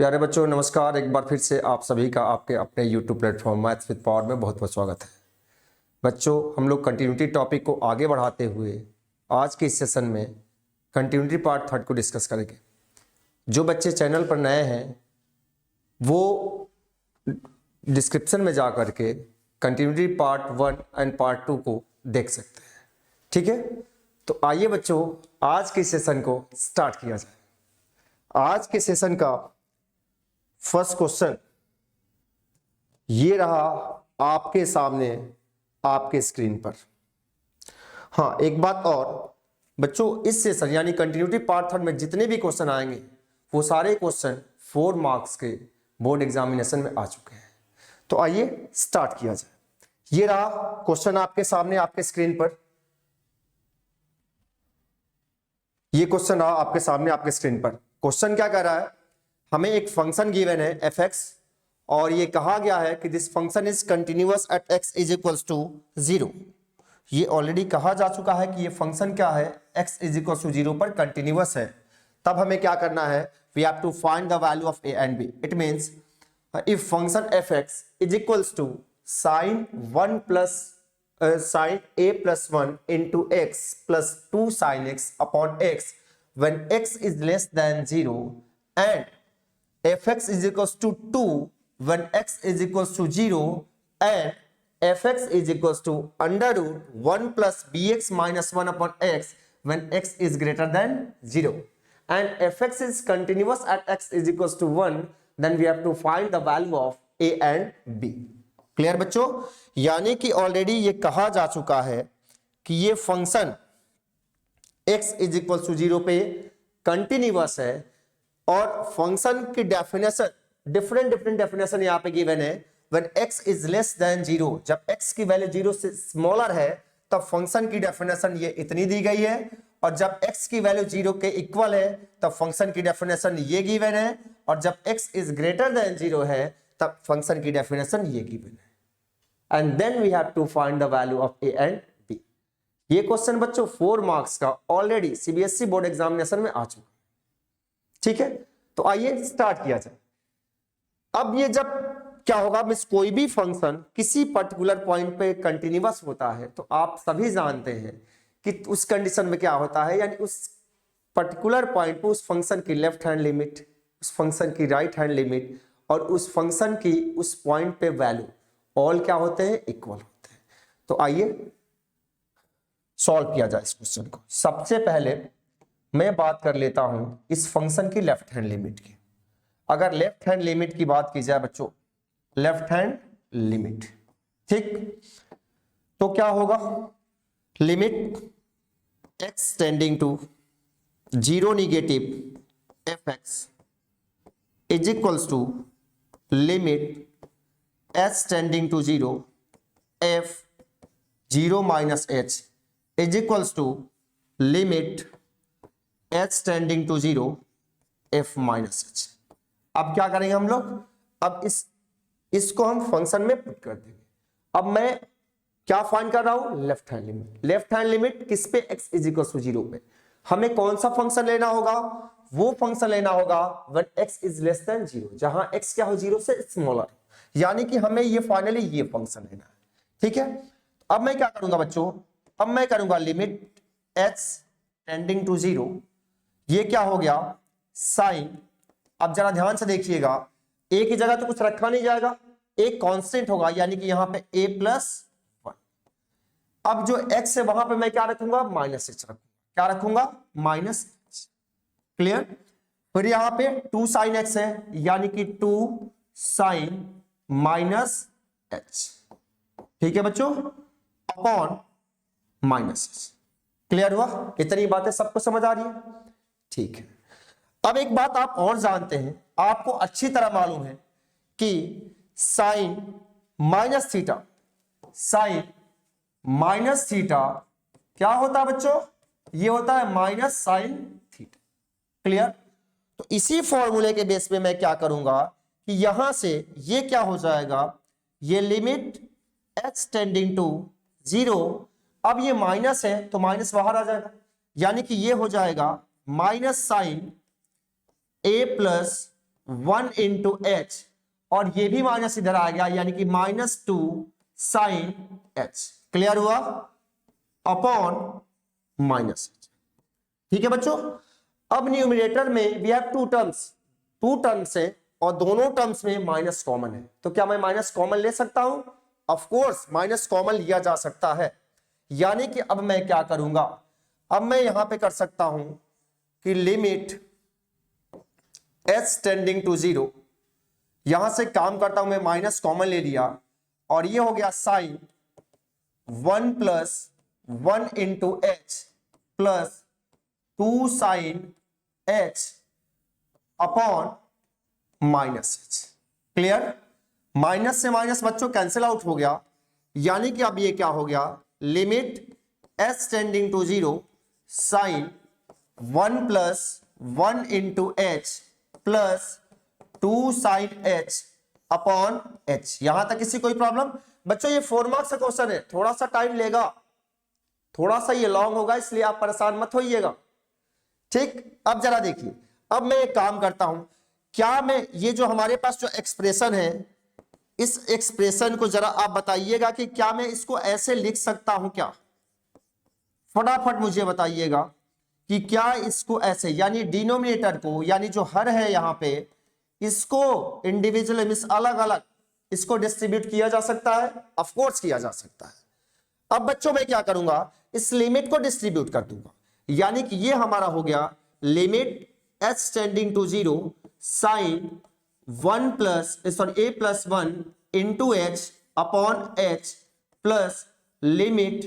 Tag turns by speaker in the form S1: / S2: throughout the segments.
S1: प्यारे बच्चों नमस्कार। एक बार फिर से आप सभी का आपके अपने YouTube platform maths with power में बहुत बहुत स्वागत है। बच्चों हम लोग कंटिन्यूटी टॉपिक को आगे बढ़ाते हुए आज के इस सेशन में कंटिन्यूटी पार्ट 3 को डिस्कस करेंगे। जो बच्चे चैनल पर नए हैं वो डिस्क्रिप्शन में जा करके कंटिन्यूटी पार्ट 1 एंड पार्ट 2 को देख सकते हैं। ठीक है, तो आइए बच्चों आज के सेशन को स्टार्ट किया जाए। आज के सेशन का फर्स्ट क्वेश्चन ये रहा आपके सामने आपके स्क्रीन पर। हाँ, एक बात और बच्चों, इस सेशन यानी कंटिन्यूटी पार्ट 3 में जितने भी क्वेश्चन आएंगे वो सारे क्वेश्चन 4 मार्क्स के बोर्ड एग्जामिनेशन में आ चुके हैं। तो आइए स्टार्ट किया जाए। ये रहा क्वेश्चन आपके सामने आपके स्क्रीन पर। ये क्वेश्चन रहा आपके सामने आपके स्क्रीन पर। क्वेश्चन क्या कह रहा है, हमें एक फंक्शन गिवन है f(x) और ये कहा गया है कि this function is continuous at x is equals to 0। ये ऑलरेडी कहा जा चुका है कि ये फंक्शन क्या है, x इज इक्वल्स टू 0 पर कंटिन्यूअस है। तब हमें क्या करना है, we have to find the value of a and b। It means if function f(x) is equals to sin 1 plus sin a plus 1 into x plus 2 sin x upon x when x is less than 0 and fx is equals to 2 when x is equals to 0 and fx is equals to under root 1 plus bx minus 1 upon x when x is greater than 0 and fx is continuous at x is equals to 1, then we have to find the value of a and b। Clear बच्चों, यानी कि already ये कहा जा चुका है कि ये function x is equal to 0 पे कंटिन्यूअस है और फंक्शन की डेफिनेशन डिफरेंट डेफिनेशन यहां पे गिवन है। When x is less than 0, जब x की वैल्यू 0 से स्मॉलर है तब फंक्शन की डेफिनेशन ये इतनी दी गई है, और जब x की वैल्यू 0 के इक्वल है तब फंक्शन की डेफिनेशन ये गिवन है, और जब x इज ग्रेटर देन 0 है तब फंक्शन की डेफिनेशन ये गिवन है। And then we have to find the value of a and b। ये क्वेश्चन बच्चों 4 मार्क्स का ऑलरेडी सीबीएसई बोर्ड एग्जामिनेशन में आ चुका। ठीक है, तो आइए स्टार्ट किया जाए। अब ये जब क्या होगा, मिस कोई भी फंक्शन किसी पर्टिकुलर पॉइंट पे कंटिन्यूअस होता है तो आप सभी जानते हैं कि उस कंडीशन में क्या होता है, यानी उस पर्टिकुलर पॉइंट पे उस फंक्शन की लेफ्ट हैंड लिमिट, उस फंक्शन की राइट हैंड लिमिट और उस फंक्शन की उस पॉइंट पे वैल्यू ऑल क्या होते हैं, इक्वल होते हैं। तो आइए सॉल्व किया जाए इस क्वेश्चन को। सबसे पहले मैं बात कर लेता हूं इस फंक्शन की लेफ्ट हैंड लिमिट की। अगर लेफ्ट हैंड लिमिट की बात की जाए बच्चों, लेफ्ट हैंड लिमिट, ठीक, तो क्या होगा, limit x tending to 0 negative fx is equals to limit h tending to 0 f 0 minus h is equals to limit h tending to 0 f minus h। अब क्या करेंगे हम लोग, अब इसको हम फंक्शन में पुट कर देंगे। अब मैं क्या फाइंड कर रहा हूं, left hand limit. Left hand limit किस पे, x इज इक्वल टू 0 पे। हमें कौन सा फंक्शन लेना होगा, वो फंक्शन लेना होगा when x is less than 0, जहां x क्या हो 0 से स्मॉलर, यानी कि हमें ये फाइनली ये फंक्शन लेना है। ठीक है, अब मैं क्या करूंगा बच्चों, अब मैं करूंगा लिमिट h टेंडिंग टू 0, ये क्या हो गया साइन। अब जरा ध्यान से देखिएगा, a की जगह तो कुछ रखा नहीं जाएगा, एक कांस्टेंट होगा, यानी कि यहां पे a प्लस 1। अब जो x है वहां पे मैं क्या रखूंगा, माइनस h रखूंगा। क्या रखूंगा, माइनस h। क्लियर। फिर यहां पे 2 साइन x है, यानी कि 2 साइन माइनस h। ठीक है बच्चों, अपॉन माइनस h। क्लियर हुआ, इतनी बातें सबको समझ आ रही है। ठीक है, अब एक बात आप और जानते हैं, आपको अच्छी तरह मालूम है कि sine minus theta, sine minus theta क्या होता है बच्चों, ये होता है माइनस साइन थीटा। क्लियर। तो इसी फॉर्मूले के बेस पे मैं क्या करूंगा कि यहां से ये क्या हो जाएगा, ये लिमिट h टेंडिंग टू 0, अब ये माइनस है तो माइनस बाहर आ जाएगा, यानी कि ये हो जाएगा minus sine a plus 1 into h, और ये भी माइनस इधर आ गया, यानी कि -2 साइन एच। क्लियर हुआ? Upon minus H. ठीक है बच्चों, अब न्यूमरेटर में वी हैव टू टर्म्स है और दोनों टर्म्स में माइनस कॉमन है, तो क्या मैं माइनस कॉमन ले सकता हूं? ऑफ कोर्स माइनस कॉमन लिया जा सकता है। यानी कि अब मैं क्या करूंगा, अब मैं यहां पे कर सकता हूं कि लिमिट एच टेंडिंग टू 0, यहां से काम करता हूं मैं, माइनस कॉमन ले लिया और ये हो गया sine 1 plus 1 into h plus 2 sine h upon minus h. Clear? Minus से माइनस बच्चों कैंसिल आउट हो गया, यानी कि अब ये क्या हो गया, limit h tending to 0 sine 1 plus 1 into h plus 2 sine h upon h. यहां तक किसी कोई प्रॉब्लम? बच्चों ये 4 मार्क्स का क्वेश्चन है, थोड़ा सा टाइम लेगा, थोड़ा सा ये लॉन्ग होगा, इसलिए आप परेशान मत होइएगा। ठीक, अब जरा देखिए, अब मैं एक काम करता हूं, क्या मैं ये जो हमारे पास जो एक्सप्रेशन है, इस एक्सप्रेशन को जरा आप बताइएगा कि क्या मैं इसको ऐसे लिख सकता हूं क्या? फटाफट मुझे बताइएगा कि क्या इसको ऐसे, यानी डिनोमिनेटर को, यानी जो हर है यहां पे, इसको इंडिविजुअल मींस अलग अलग इसको डिस्ट्रीब्यूट किया जा सकता है? ऑफ कोर्स किया जा सकता है। अब बच्चों मैं क्या करूंगा, इस लिमिट को डिस्ट्रीब्यूट कर दूंगा, यानी कि ये हमारा हो गया limit h tending to 0 sine 1 plus sorry a plus 1 into h upon h plus limit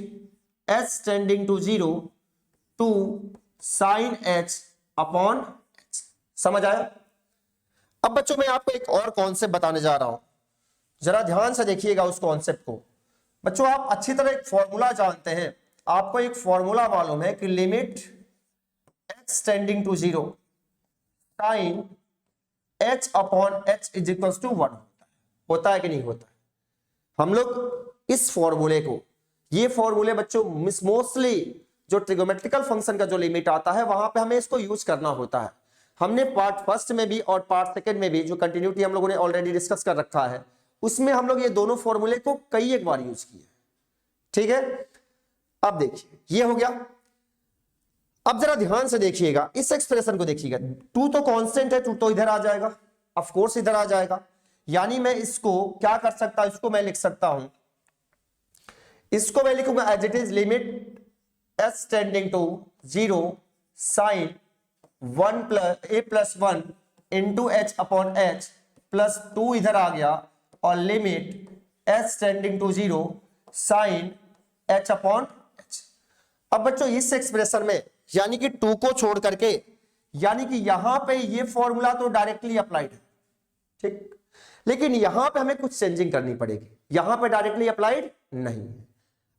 S1: h tending to 0 two sine h upon h. समझ आया? अब बच्चों मैं आपको एक और कॉन्सेप्ट बताने जा रहा हूं, जरा ध्यान से देखिएगा उस कॉन्सेप्ट को। बच्चों आप अच्छी तरह एक फॉर्मूला जानते हैं, आपको एक फॉर्मूला मालूम है कि limit h tending to 0 sine h upon h is equal to 1 होता है कि नहीं होता है? हम लोग इस फॉर्मूले को, ये फॉर्मूले बच्चों मोस्टली जो ट्रिगोमेट्रिकल फंक्शन का जो लिमिट आता है वहां पे हमें इसको यूज करना होता है। हमने पार्ट फर्स्ट में भी और पार्ट सेकंड में भी जो कंटिन्यूटी हम लोगों ने ऑलरेडी डिस्कस कर रखा है, उसमें हम लोग ये दोनों फॉर्मूले को कई एक बार यूज किए। ठीक है, अब देखिए ये हो गया। अब जरा ध्यान से देखिएगा, इस एक्सप्रेशन को देखिएगा, 2 तो कांस्टेंट है, 2 तो इधर आ जाएगा, ऑफ कोर्स इधर आ जाएगा, यानी मैं इसको क्या कर सकता हूं, इसको मैं लिख सकता हूं, इसको मैं लिखूंगा as it is limit h tending to 0 sine 1 plus a plus 1 into h upon h plus 2 इधर आ गया और limit h tending to 0 sine h upon h. अब बच्चों इस एक्सप्रेशन में यानी कि 2 को छोड़ करके, यानी कि यहां पे ये फॉर्मूला तो डायरेक्टली अप्लाइड है, ठीक, लेकिन यहां पे हमें कुछ चेंजिंग करनी पड़ेगी, यहां पे डायरेक्टली अप्लाइड नहीं है।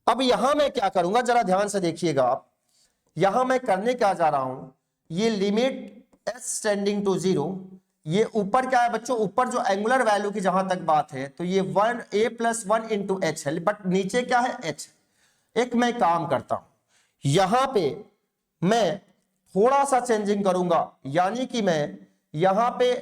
S1: अब यहां मैं क्या करूंगा, जरा ध्यान से देखिएगा आप, यहां मैं करने क्या जा रहा हूं, ये लिमिट एच टेंडिंग टू 0, ये ऊपर क्या है बच्चों, ऊपर जो एंगुलर वैल्यू की जहां तक बात है तो ये 1 a प्लस 1 इंटू एच है, बट नीचे क्या है एच। एक मैं काम करता हूं, यहां पे मैं थोड़ा सा चेंजिंग करूंगा, यानी कि मैं यहां पे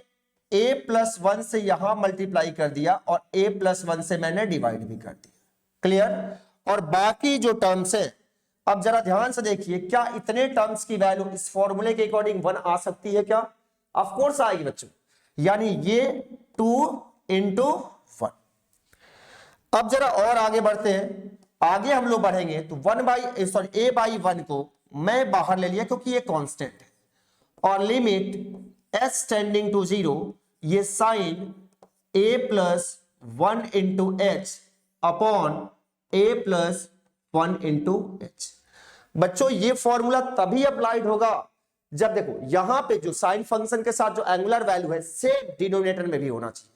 S1: a प्लस 1 से यहां मल्टीप्लाई कर दिया और a प्लस 1 से मैंने डिवाइड भी कर दिया। क्लियर? और बाकी जो टर्म्स है, अब जरा ध्यान से देखिए, क्या इतने टर्म्स की वैल्यू इस फॉर्मूले के अकॉर्डिंग 1 आ सकती है क्या? ऑफ कोर्स आएगी बच्चों, यानी ये 2 इंटू 1। अब जरा और आगे बढ़ते हैं, आगे हम लोग बढ़ेंगे तो a बाई 1 को मैं बाहर ले लिया क्योंकि ये कांस्टेंट है, और लिमिट s टेंडिंग टू 0 ये sine a plus 1 into h upon a plus 1 into h. बच्चों ये फॉर्मूला तभी अप्लाइड होगा जब देखो यहां पे जो साइन फंक्शन के साथ जो एंगुलर वैल्यू है सेम डिनोमिनेटर में भी होना चाहिए,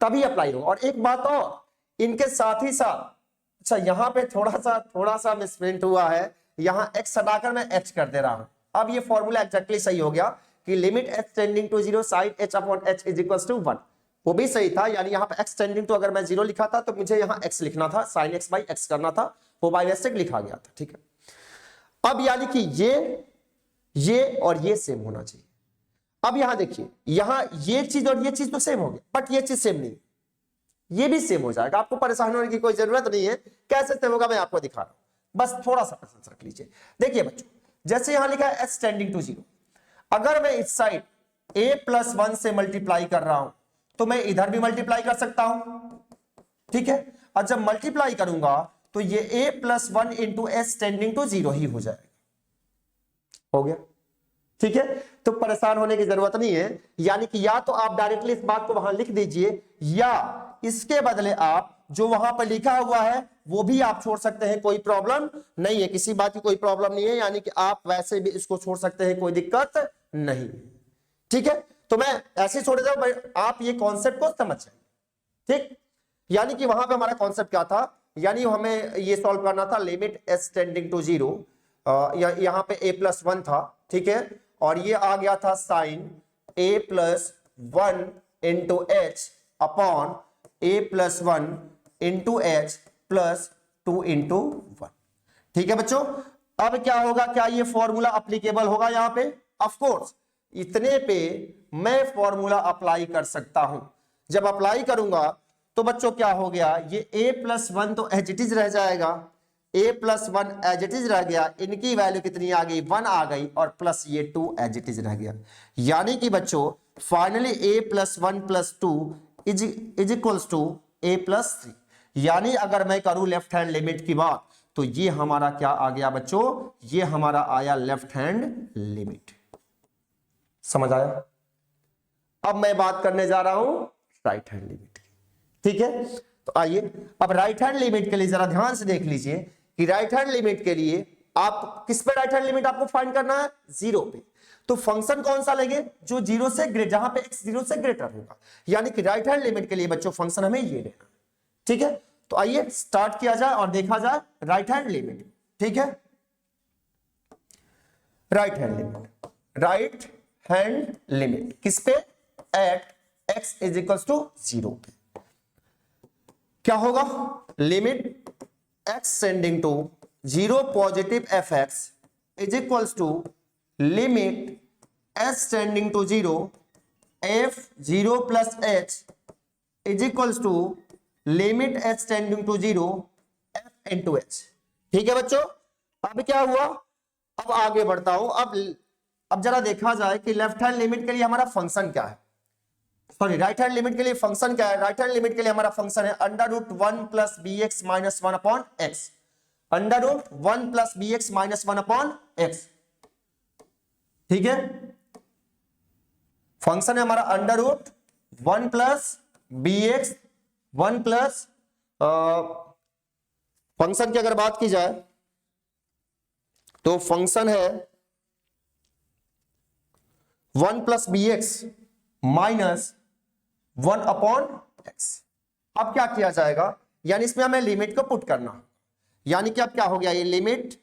S1: तभी अप्लाई होगा। और एक बात और, इनके साथ ही साथ, अच्छा यहां पे थोड़ा सा मिसप्रिंट हुआ है, यहां x हटाकर मैं h कर दे रहा हूं। अब ये फॉर्मूला एक्जेक्टली सही हो गया कि limit h tending to 0 sine h upon h is equal to 1, वो भी सही था, यानी यहां पे x टेंडिंग टू अगर मैं 0 लिखा था तो मुझे यहां x लिखना था, साइन x बाई x करना था, वो बाय मिस्टेक लिखा गया था। ठीक है, अब यानी कि ये और ये सेम होना चाहिए। अब यहां देखिए, यहां ये चीज और ये चीज तो सेम हो गया, बट ये चीज सेम नहीं, ये भी सेम हो जाएगा, आपको परेशान होने की कोई जरूरत नहीं है। कैसे सेम होगा मैं आपको दिखा रहा हूं, बस थोड़ा सा पेशेंस रख लीजिए। देखिए बच्चों, जैसे यहां लिखा है एच टेंडिंग टू 0, अगर मैं इस साइड a+1 से मल्टीप्लाई कर रहा हूं तो मैं इधर भी मल्टीप्लाई कर सकता हूं, ठीक है। और जब मल्टीप्लाई करूंगा तो ये a+1 into h tending to 0 ही हो जाएगा, हो गया, ठीक है। तो परेशान होने की जरूरत नहीं है, यानी कि या तो आप डायरेक्टली इस बात को वहां लिख दीजिए, या इसके बदले आप जो वहां पर लिखा हुआ है वो भी आप छोड़ सकते हैं, कोई प्रॉब्लम नहीं है, किसी बात की कोई प्रॉब्लम नहीं है, यानी कि आप वैसे भी इसको छोड़ सकते हैं, कोई दिक्कत नहीं, ठीक है। तो मैं ऐसे छोड़ देता हूं, आप ये कॉन्सेप्ट को समझ जाइए, ठीक। यानी कि वहां पे हमारा कॉन्सेप्ट क्या था, यानी हमें ये सॉल्व करना था लिमिट एच टेंडिंग टू 0, यहां पे a+1 था, ठीक है, और ये आ गया था sine a+1 into h upon a+1 into h plus 2 into 1, ठीक है बच्चों। अब क्या होगा, क्या ये फॉर्मूला अप्लीकेबल होगा यहां पे? ऑफ कोर्स, इतने पे मैं फॉर्मूला अप्लाई कर सकता हूं। जब अप्लाई करूंगा तो बच्चों क्या हो गया, ये a+1 तो एज इट इज रह जाएगा, a+1 एज इट इज रह गया, इनकी वैल्यू कितनी आ गई, 1 आ गई, और प्लस ये 2 एज इट इज रह गया। यानी कि बच्चों finally a+1 + 2 is equals to a+3। यानी अगर मैं करूं लेफ्ट हैंड लिमिट की बात तो ये हमारा क्या आ गया बच्चों, ये हमारा आया लेफ्ट हैंड लिमिट। समझ आया? अब मैं बात करने जा रहा हूं राइट हैंड लिमिट की, ठीक है। तो आइए अब राइट हैंड लिमिट के लिए जरा ध्यान से देख लीजिए कि राइट हैंड लिमिट के लिए आप किस पे राइट हैंड लिमिट आपको फाइंड करना है, 0 पे। तो फंक्शन कौन सा लेंगे, जो 0 से ग्रेटर, जहां पे x 0 से ग्रेटर होगा। यानी कि राइट हैंड लिमिट के लिए बच्चों फंक्शन हमें ये लेना, ठीक है। तो आइए स्टार्ट किया जाए और देखा जाए राइट हैंड लिमिट, ठीक है। Right hand limit, right hand limit किस पे, at x is equals to 0 पे क्या होगा, limit x tending to 0 positive fx is equals to limit s tending to 0 f0 plus h is equals to limit h tending to 0 f into h, ठीक है बच्चों। अब क्या हुआ, अब आगे बढ़ता हूं। अब जरा देखा जाए कि लेफ्ट हैंड लिमिट के लिए हमारा फंक्शन क्या है, सॉरी राइट हैंड लिमिट के लिए फंक्शन क्या है। राइट हैंड लिमिट के लिए हमारा फंक्शन है √1 + bx - 1 upon x, √1 + bx - 1 upon x, ठीक है। फंक्शन है हमारा √1 + bx 1 प्लस, फंक्शन की अगर बात की जाए तो फंक्शन है 1 + bx - 1 अपॉन x। अब क्या किया जाएगा, यानी इसमें हमें लिमिट को पुट करना, यानी कि अब क्या हो गया, ये लिमिट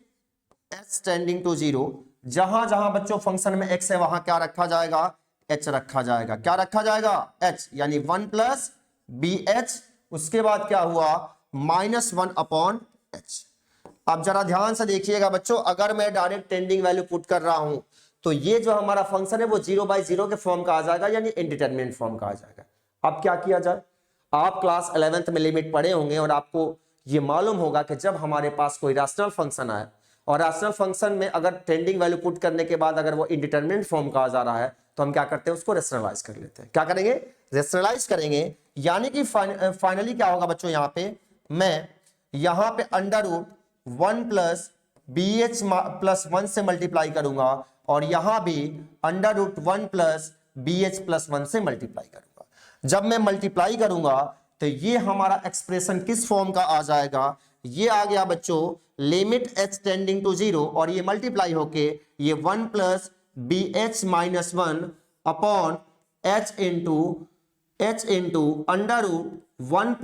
S1: h टेंडिंग टू 0, जहां जहां बच्चों फंक्शन में x है वहां क्या रखा जाएगा, h रखा जाएगा। क्या रखा जाएगा, h, यानी 1 + bh, उसके बाद क्या हुआ -1 अपॉन h। अब जरा ध्यान से देखिएगा बच्चों, अगर मैं डायरेक्ट टेंडिंग वैल्यू पुट कर रहा हूं तो ये जो हमारा फंक्शन है वो 0/0 के फॉर्म का आ जाएगा, यानी इंडिटरमिनेट फॉर्म का आ जाएगा। अब क्या किया जाए, आप क्लास 11th में लिमिट पढ़े होंगे और आपको ये मालूम होगा कि जब हमारे पास कोई रैशनल फंक्शन आए और रैशनल फंक्शन में अगर टेंडिंग वैल्यू पुट करने के बाद अगर वो इंडिटरमिनेट फॉर्म का आ जा रहा है तो हम क्या करते हैं, उसको रेशनलाइज कर लेते हैं। क्या करेंगे, रेशनलाइज करेंगे। यानी कि फाइनली क्या होगा बच्चों, यहां पे मैं यहां पे √1 + bh + 1 से मल्टीप्लाई करूंगा और यहां भी √1 + bh + 1 से मल्टीप्लाई करूंगा। जब मैं मल्टीप्लाई करूंगा तो ये हमारा एक्सप्रेशन किस फॉर्म का आ जाएगा, ये आ गया बच्चों लिमिट h टेंडिंग टू 0 और ये मल्टीप्लाई होके ये 1 + bh - 1 upon h into √1 +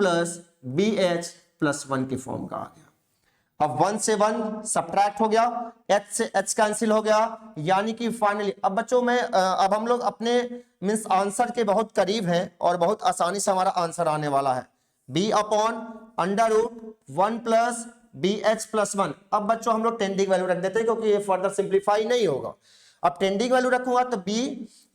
S1: bh + 1 की फॉर्म का आ गया। अब 1 से 1 सब्ट्रैक्ट हो गया, h से h कैंसिल हो गया, यानी कि फाइनली अब बच्चों में अब हम लोग अपने मींस आंसर के बहुत करीब हैं और बहुत आसानी से हमारा आंसर आने वाला है, b अपॉन √1 + bh + 1। अब बच्चों हम लोग टेंडिंग वैल्यू रख देते हैं क्योंकि ये फर्दर सिंप्लीफाई नहीं होगा। अब टेंडिंग वैल्यू रखूंगा तो b,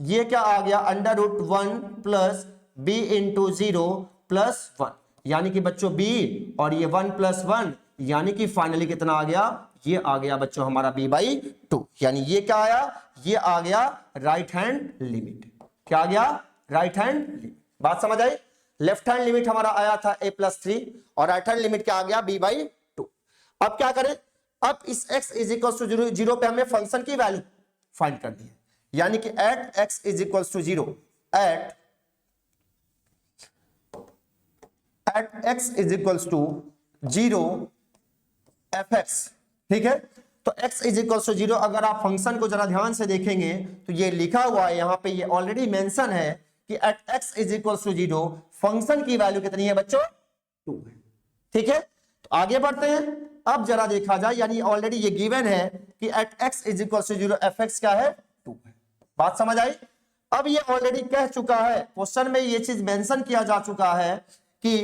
S1: ये क्या आ गया √1 प्लस b इंटू 0 प्लस 1, यानी कि बच्चों b और ये 1 प्लस 1, यानी कि फाइनली कितना आ गया, ये आ गया बच्चों हमारा b/2, यानी ये क्या आया, ये आ गया राइट हैंड लिमिट। क्या आ गया, राइट हैंड लिमिट। बात समझ आई। लेफ्ट हैंड लिमिट हमारा आया था a+3 और राइट हैंड लिमिट क्या आ गया b/2। अब क्या करें, अब इस x इज इक्वल टू 0 पे हमें फंक्शन की वैल्यू फाइंड करनी है, यानी कि at x is equal to 0, at x is equal to 0 fx, ठीक है। तो x इज इक्वल टू 0, अगर आप फंक्शन को जरा ध्यान से देखेंगे तो ये लिखा हुआ है यहां पे, ये ऑलरेडी मेंशन है कि at x is equal to 0 function की वैल्यू कितनी है बच्चों, 2 है, ठीक है। तो आगे बढ़ते हैं, अब जरा देखा जाए, यानी ऑलरेडी ये गिवन है कि at x is equal to 0 fx क्या है, 2 है। बात समझ आई। अब ये ऑलरेडी कह चुका है, क्वेश्चन में ये चीज मेंशन किया जा चुका है कि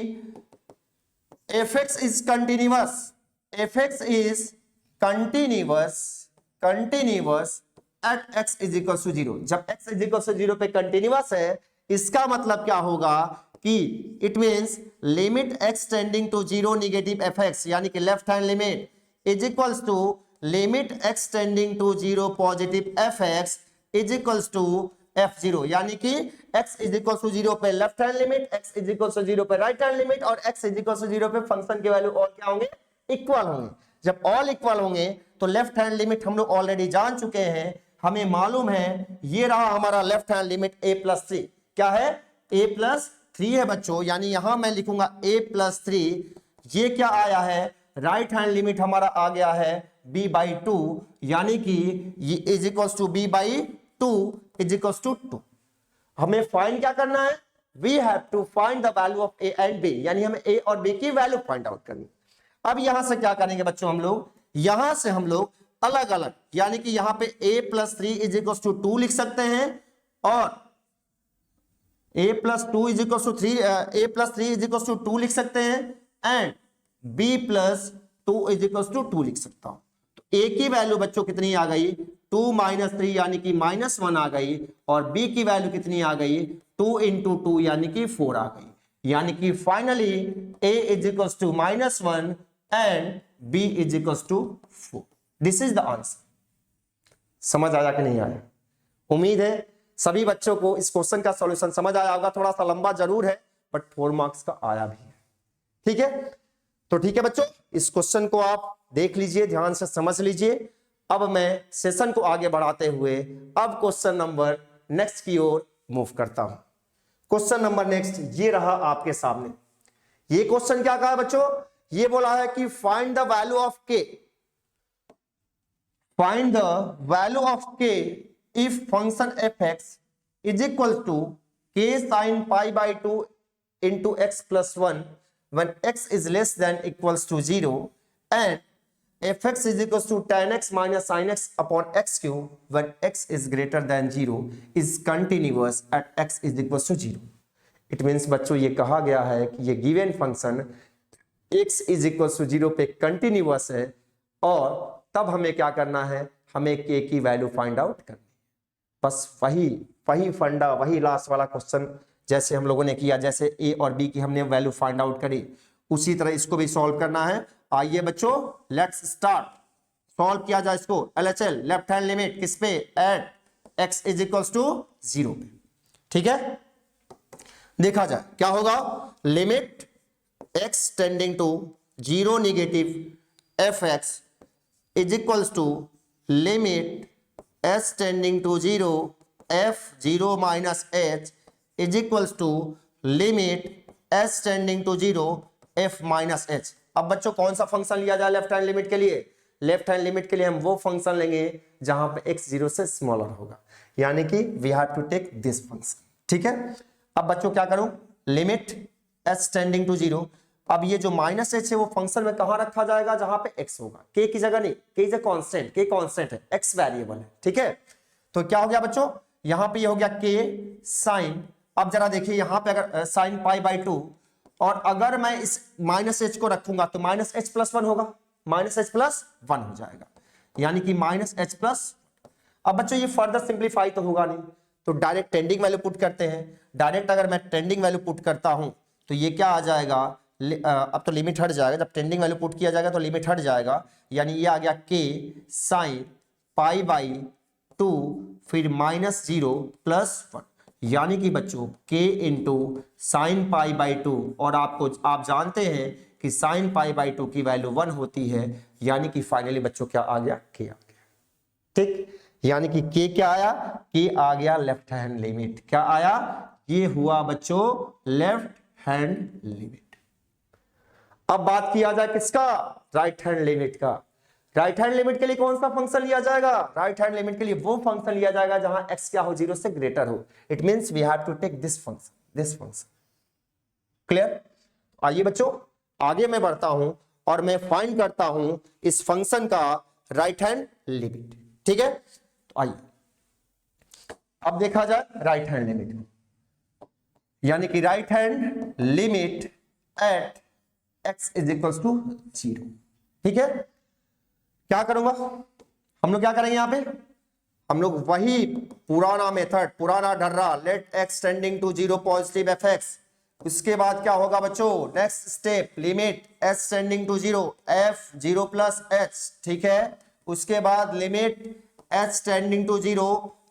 S1: fx is continuous, fx is continuous at x is equal to 0। जब x इज इक्वल टू 0 पे कंटिन्यूअस है, इसका मतलब क्या होगा कि it means limit x tending to 0 negative fx, यानी कि left hand limit is equals to limit x tending to 0 positive fx is equals to f0, यानी कि x इज इक्वल टू 0 पे left hand limit, x is equal to 0 पे right hand limit, और x is equal to 0 पे function की value और क्या होंगे, इक्वल होंगे। जब ऑल इक्वल होंगे तो लेफ्ट हैंड लिमिट हम लोग ऑलरेडी जान चुके हैं, हमें मालूम है ये रहा हमारा लेफ्ट हैंड लिमिट a+3, क्या है, a+3 है बच्चों, यानी यहां मैं लिखूंगा a+3, ये क्या आया है, राइट हैंड लिमिट हमारा आ गया है b/2, यानी कि ये is equal to b/2 is equal to 2। हमें फाइंड क्या करना है, we have to find the value of a and b, यानी हमें a और b की वैल्यू फाइंड आउट करनी। अब यहां से क्या करेंगे बच्चों, हम लोग यहां से हम लोग अलग अलग, यानी कि यहां पे a+3 इज इक्वल टू 2 लिख सकते हैं, और a+2 is equal to 3, a+3 is equal to 2 लिख सकते हैं, and b+2 is equal to 2 लिख सकता हूं। तो a की वैल्यू बच्चों कितनी आ गई, 2 - 3 यानी कि -1 आ गई, और b की वैल्यू कितनी आ गई, 2 × 2 यानी कि 4 आ गई, यानी कि finally a is equal to -1 and b is equal to 4। This is the answer. समझ आया कि नहीं आया? उम्मीद है सभी बच्चों को इस क्वेश्चन का सॉल्यूशन समझ आया होगा। थोड़ा सा लंबा जरूर है बट 4 मार्क्स का आया भी है, ठीक है। तो ठीक है बच्चों, इस क्वेश्चन को आप देख लीजिए, ध्यान से समझ लीजिए। अब मैं सेशन को आगे बढ़ाते हुए अब क्वेश्चन नंबर नेक्स्ट की ओर मूव करता हूं। क्वेश्चन नंबर नेक्स्ट ये रहा आपके सामने। ये क्वेश्चन क्या कहा है बच्चों, ये बोला है कि find the value of k, find the value of k if function fx is equal to k sin π/2 into x plus 1 when x is less than equals to 0 and fx is equals to tan x minus sin x upon x cube when x is greater than 0 is continuous at x is equals to 0। It means बच्चों ये कहा गया है कि ये given function x is equal to 0 पे continuous है, और तब हमें क्या करना है, हमें k की वैल्यू फाइंड आउट करनी है। बस वही फंडा, वही लास्ट वाला क्वेश्चन जैसे हम लोगों ने किया, जैसे a और b की हमने वैल्यू फाइंड आउट करी, उसी तरह इसको भी सॉल्व करना है। आइए बच्चों लेट्स स्टार्ट, सॉल्व किया जाए इसको। LHL लेफ्ट हैंड लिमिट किस पे, at x is equals to 0 पे, ठीक है। देखा जाए क्या होगा, limit x tending to 0 negative fx is equals to limit s tending to 0 f0 minus h is equals to limit s tending to 0 f minus h। अब बच्चों कौन सा फंक्शन लिया जाए लेफ्ट हैंड लिमिट के लिए, लेफ्ट हैंड लिमिट के लिए हम वो फंक्शन लेंगे जहां पे x 0 से स्मॉलर होगा, यानी कि we have to take this function, ठीक है। अब बच्चों क्या करूं, लिमिट s टेंडिंग टू 0, अब ये जो माइनस h है वो फंक्शन में कहां रखा जाएगा, जहां पे x होगा, k की जगह नहीं, k is a constant, k constant है, x वेरिएबल है, ठीक है। तो क्या हो गया बच्चों, यहां पे ये हो गया k साइन, अब जरा देखिए यहां पे अगर साइन π/2, और अगर मैं इस माइनस h को रखूंगा तो माइनस h+1 होगा, माइनस h+1 हो जाएगा, यानी कि माइनस h+। अब बच्चों ये फर्दर सिंप्लीफाई तो होगा नहीं, तो डायरेक्ट टेंडिंग वैल्यू पुट करते हैं। डायरेक्ट अगर मैं टेंडिंग वैल्यू पुट करता हूं तो ये क्या आ जाएगा, अब तो लिमिट हट जाएगा, जब टेंडिंग वैल्यू पुट किया जाएगा तो लिमिट हट जाएगा, यानी ये आ गया के साइन पाई बाई 2 फिर -0 + 1, यानी कि बच्चों k into sine pi by 2, और आप जानते हैं कि साइन पाई बाई 2 की वैल्यू 1 होती है, यानी कि फाइनली बच्चों क्या आ गया, k आ गया। ठीक, यानी कि k क्या आया, k आ गया लेफ्ट हैंड लिमिट। क्या आया, ये हुआ बच्चों लेफ्ट हैंड लिमिट। अब बात किया जाए किसका, राइट हैंड लिमिट का। राइट हैंड लिमिट के लिए कौन सा फंक्शन लिया जाएगा, राइट हैंड लिमिट के लिए वो फंक्शन लिया जाएगा जहां x क्या हो, 0 से ग्रेटर हो। It means we have to take this function. Clear. आइए बच्चों आगे मैं बढ़ता हूं और मैं फाइंड करता हूं इस फंक्शन का राइट हैंड लिमिट। ठीक है, तो आइए अब देखा जाए राइट हैंड लिमिट, यानी कि right hand limit at x is equal to 0। ठीक है, क्या करूंगा, हम लोग क्या करेंगे यहां पे, हम लोग वही पुराना मेथड, पुराना ढर्रा, let x tending to 0 positive fx। उसके बाद क्या होगा बच्चों, next step limit s tending to 0 f 0 + h। ठीक है, उसके बाद limit h tending to 0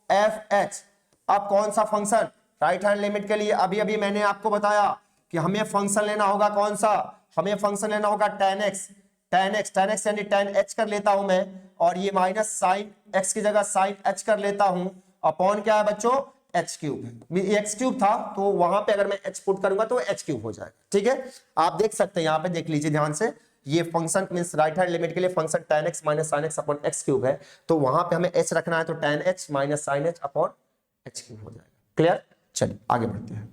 S1: f h। अब कौन सा फंक्शन राइट हैंड लिमिट के लिए, अभी अभी मैंने आपको बताया कि हमें फंक्शन लेना होगा कौन सा, हमें फंक्शन लेना होगा tan x यानी tan h कर लेता हूं मैं, और ये माइनस साइन x की जगह साइन h कर लेता हूं, अपॉन क्या है बच्चों, h³ है, ये x³ था तो वहां पे अगर मैं h पुट करूंगा तो h³ हो जाएगा। ठीक है, आप देख सकते हैं यहां पे, देख लीजिए ध्यान से, ये function means right hand limit के लिए function tan x - sin x upon x³ है, तो वहां पे हमें h रखना है, तो tan h - sin h upon h³ हो जाएगा। क्लियर, चलिए आगे बढ़ते हैं,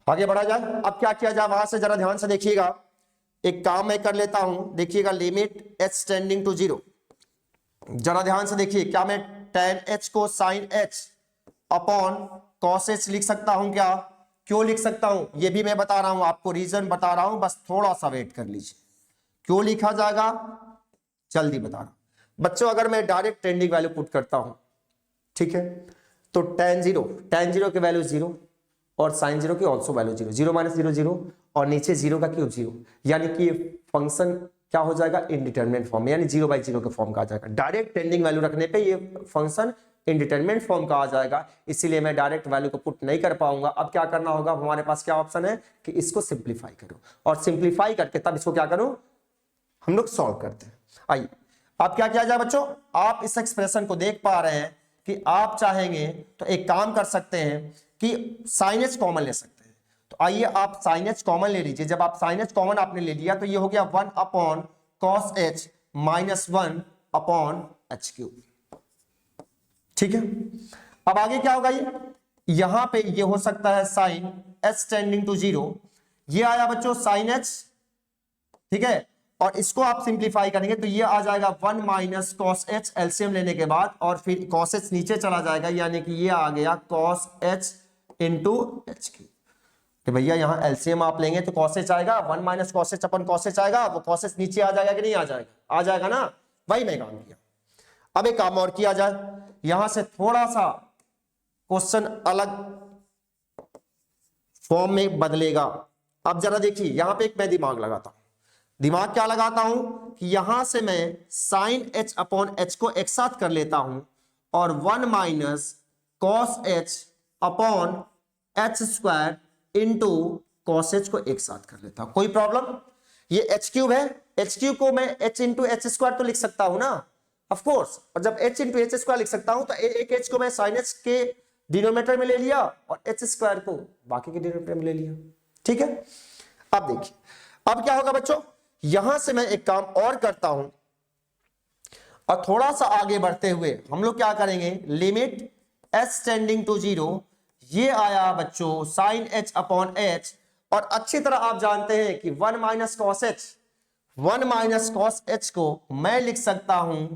S1: आगे बढ़ा जाए। अब क्या किया जाए, वहां से जरा ध्यान से देखिएगा, एक काम मैं कर लेता हूं, देखिएगा लिमिट h टेंडिंग टू 0, जरा ध्यान से देखिए, क्या मैं tan h को sin h upon cos h लिख सकता हूं क्या, क्यों लिख सकता हूं, ये भी मैं बता रहा हूं आपको, रीजन बता रहा हूं, बस थोड़ा सा वेट कर लीजिए, क्यों लिखा जाएगा जल्दी बता रहा हूं। बच्चों अगर मैं डायरेक्ट टेंडिंग वैल्यू पुट करता हूं, ठीक है, तो tan 0 की वैल्यू 0 और sin 0 की ऑल्सो वैल्यू 0, 0 - 0 0, और नीचे 0 का क्यूब 0, यानी कि फंक्शन क्या हो जाएगा, इनडिटरमिनेट फॉर्म में, यानी 0/0 के फॉर्म का आ जाएगा। डायरेक्ट टेंडिंग वैल्यू रखने पे ये फंक्शन इनडिटरमिनेट फॉर्म का आ जाएगा, इसीलिए मैं डायरेक्ट वैल्यू को पुट नहीं कर पाऊंगा। अब क्या करना होगा, हमारे पास क्या ऑप्शन है कि इसको सिंप्लीफाई करो, और सिंप्लीफाई करके तब इसको क्या करो, हम लोग सॉल्व करते हैं। आइए अब क्या किया जाए बच्चों, आप इस एक्सप्रेशन को देख पा रहे हैं कि आप चाहेंगे तो एक काम कर सकते हैं कि sin h कॉमन ले सकते हैं, तो आइए आप sin h कॉमन ले लीजिए। जब आप sin h कॉमन आपने ले लिया तो ये हो गया 1 upon cos h minus 1 upon h³। ठीक है, अब आगे क्या होगा, ये यहां पे ये हो सकता है sin h टेंडिंग टू 0, ये आया बच्चों sin h। ठीक है, और इसको आप सिंप्लीफाई करेंगे तो ये आ जाएगा 1 माइनस cos h एलसीएम लेने के बाद, और फिर cos h नीचे चला जाएगा, यानी कि ये आ गया cos h इंटू h³। तो भैया यहां एलसीएम आप लेंगे तो cos h आएगा, 1 माइनस cos h अपन cos h आएगा, वो cos h नीचे आ जाएगा कि नहीं आ जाएगा, आ जाएगा ना, वही मैं काम किया। अब एक काम और किया जाए, यहां से थोड़ा सा क्वेश्चन अलग फॉर्म में बदलेगा। अब जरा देखिए यहां पे एक मैं दिमाग लगाता हूं, दिमाग क्या लगाता हूं कि यहां से मैं sin h अपॉन h को एक साथ कर लेता हूं, और 1 minus cos h upon h² into cos h को एक साथ कर लेता हूं। कोई प्रॉब्लम, ये h³ है, h³ को मैं h इंटू h² तो लिख सकता हूं ना, ऑफ कोर्स, और जब h इंटू h² लिख सकता हूं तो एक h को मैं sin h के डिनोमिनेटर में ले लिया और h² को बाकी के डिनोमिनेटर में ले लिया। ठीक है, अब देखिए अब क्या होगा बच्चों, यहां से मैं एक काम और करता हूं, और थोड़ा सा आगे बढ़ते हुए हम लोग क्या करेंगे, लिमिट s टेंडिंग टू 0, ये आया बच्चों sin h अपॉन h, और अच्छी तरह आप जानते हैं कि 1 माइनस cos h को मैं लिख सकता हूं